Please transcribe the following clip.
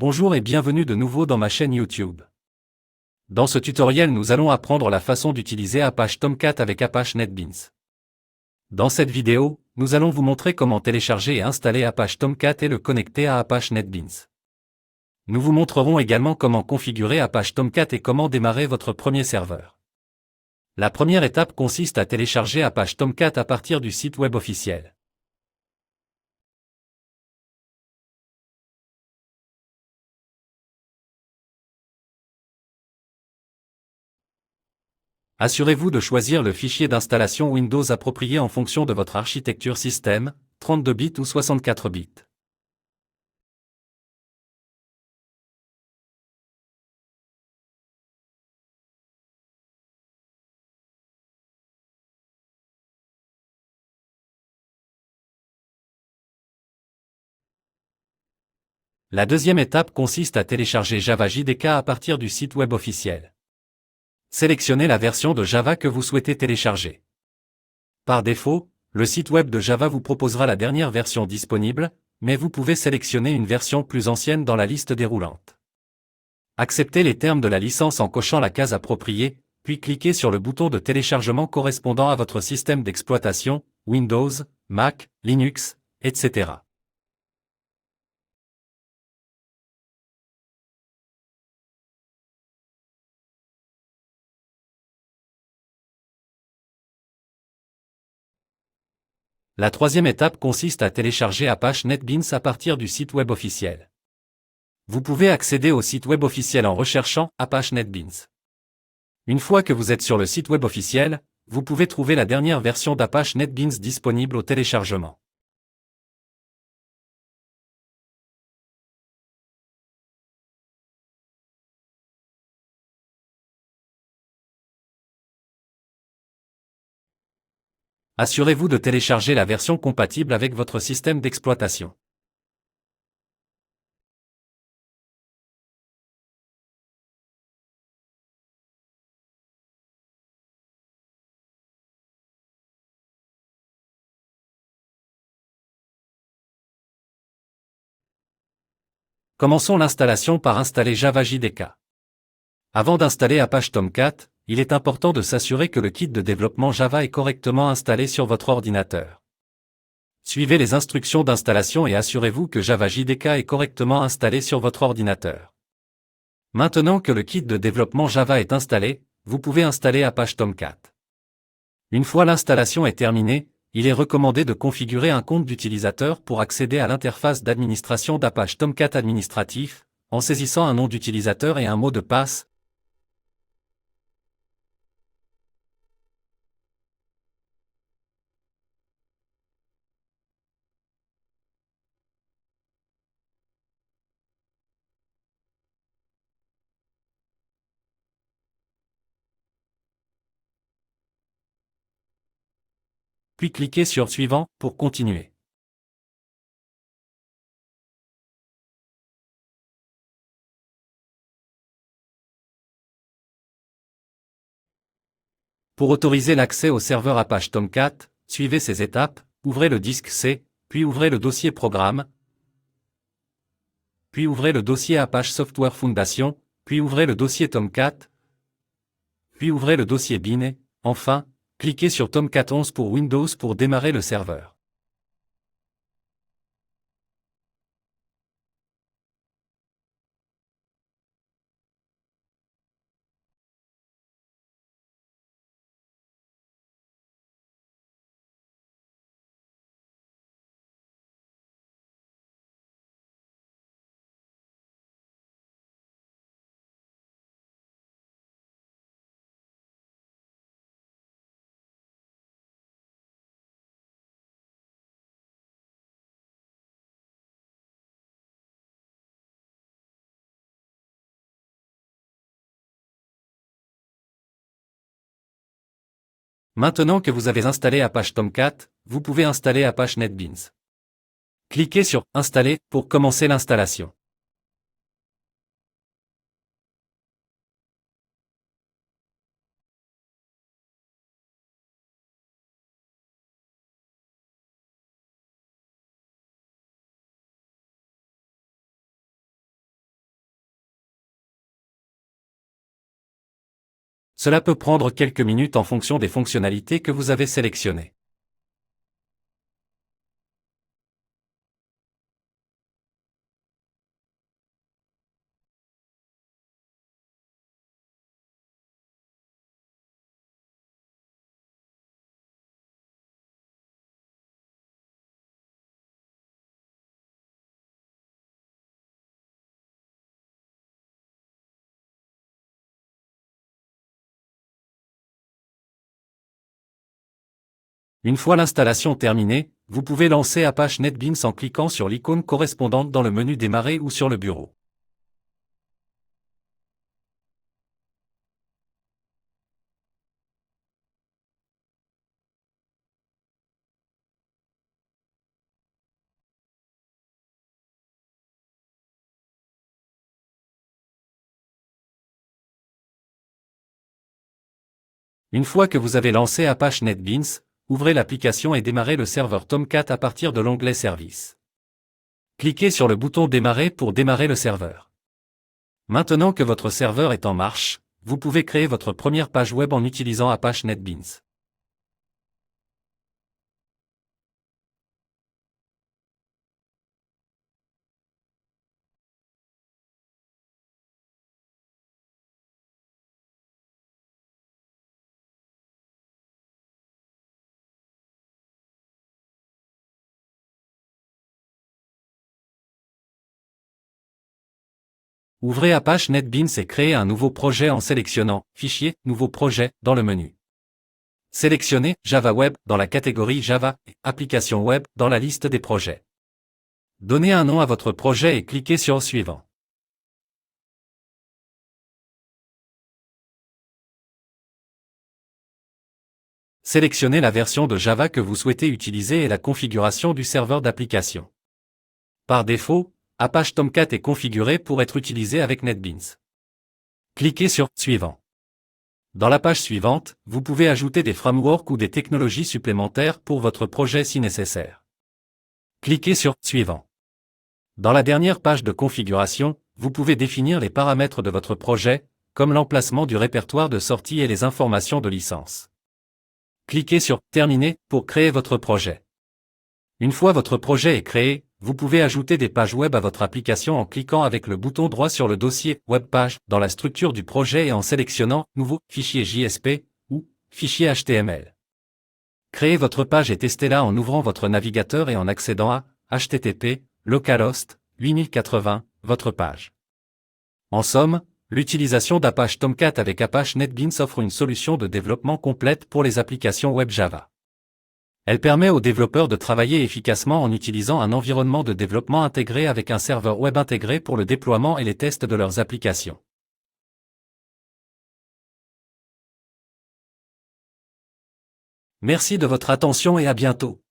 Bonjour et bienvenue de nouveau dans ma chaîne YouTube. Dans ce tutoriel nous allons apprendre la façon d'utiliser Apache Tomcat avec Apache NetBeans. Dans cette vidéo, nous allons vous montrer comment télécharger et installer Apache Tomcat et le connecter à Apache NetBeans. Nous vous montrerons également comment configurer Apache Tomcat et comment démarrer votre premier serveur. La première étape consiste à télécharger Apache Tomcat à partir du site web officiel. Assurez-vous de choisir le fichier d'installation Windows approprié en fonction de votre architecture système, 32 bits ou 64 bits. La deuxième étape consiste à télécharger Java JDK à partir du site web officiel. Sélectionnez la version de Java que vous souhaitez télécharger. Par défaut, le site web de Java vous proposera la dernière version disponible, mais vous pouvez sélectionner une version plus ancienne dans la liste déroulante. Acceptez les termes de la licence en cochant la case appropriée, puis cliquez sur le bouton de téléchargement correspondant à votre système d'exploitation, Windows, Mac, Linux, etc. La troisième étape consiste à télécharger Apache NetBeans à partir du site web officiel. Vous pouvez accéder au site web officiel en recherchant Apache NetBeans. Une fois que vous êtes sur le site web officiel, vous pouvez trouver la dernière version d'Apache NetBeans disponible au téléchargement. Assurez-vous de télécharger la version compatible avec votre système d'exploitation. Commençons l'installation par installer Java JDK. Avant d'installer Apache Tomcat, il est important de s'assurer que le kit de développement Java est correctement installé sur votre ordinateur. Suivez les instructions d'installation et assurez-vous que Java JDK est correctement installé sur votre ordinateur. Maintenant que le kit de développement Java est installé, vous pouvez installer Apache Tomcat. Une fois l'installation est terminée, il est recommandé de configurer un compte d'utilisateur pour accéder à l'interface d'administration d'Apache Tomcat administratif, en saisissant un nom d'utilisateur et un mot de passe. Puis cliquez sur Suivant pour continuer. Pour autoriser l'accès au serveur Apache Tomcat, suivez ces étapes, ouvrez le disque C, puis ouvrez le dossier Programme, puis ouvrez le dossier Apache Software Foundation, puis ouvrez le dossier Tomcat, puis ouvrez le dossier Bin et, enfin, cliquez sur Tomcat 11 pour Windows pour démarrer le serveur. Maintenant que vous avez installé Apache Tomcat, vous pouvez installer Apache NetBeans. Cliquez sur Installer pour commencer l'installation. Cela peut prendre quelques minutes en fonction des fonctionnalités que vous avez sélectionnées. Une fois l'installation terminée, vous pouvez lancer Apache NetBeans en cliquant sur l'icône correspondante dans le menu Démarrer ou sur le bureau. Une fois que vous avez lancé Apache NetBeans, ouvrez l'application et démarrez le serveur Tomcat à partir de l'onglet Services. Cliquez sur le bouton Démarrer pour démarrer le serveur. Maintenant que votre serveur est en marche, vous pouvez créer votre première page web en utilisant Apache NetBeans. Ouvrez Apache NetBeans et créez un nouveau projet en sélectionnant « Fichier, Nouveau projet » dans le menu. Sélectionnez « Java Web » dans la catégorie Java et « Application Web » dans la liste des projets. Donnez un nom à votre projet et cliquez sur « Suivant ». Sélectionnez la version de Java que vous souhaitez utiliser et la configuration du serveur d'application. Par défaut, Apache Tomcat est configuré pour être utilisé avec NetBeans. Cliquez sur « Suivant ». Dans la page suivante, vous pouvez ajouter des frameworks ou des technologies supplémentaires pour votre projet si nécessaire. Cliquez sur « Suivant ». Dans la dernière page de configuration, vous pouvez définir les paramètres de votre projet, comme l'emplacement du répertoire de sortie et les informations de licence. Cliquez sur « Terminer » pour créer votre projet. Une fois votre projet est créé, vous pouvez ajouter des pages web à votre application en cliquant avec le bouton droit sur le dossier « Web page » dans la structure du projet et en sélectionnant « Nouveau fichier JSP » ou « Fichier HTML ». Créez votre page et testez-la en ouvrant votre navigateur et en accédant à http localhost 8080, votre page. En somme, l'utilisation d'Apache Tomcat avec Apache NetBeans offre une solution de développement complète pour les applications web Java. Elle permet aux développeurs de travailler efficacement en utilisant un environnement de développement intégré avec un serveur web intégré pour le déploiement et les tests de leurs applications. Merci de votre attention et à bientôt.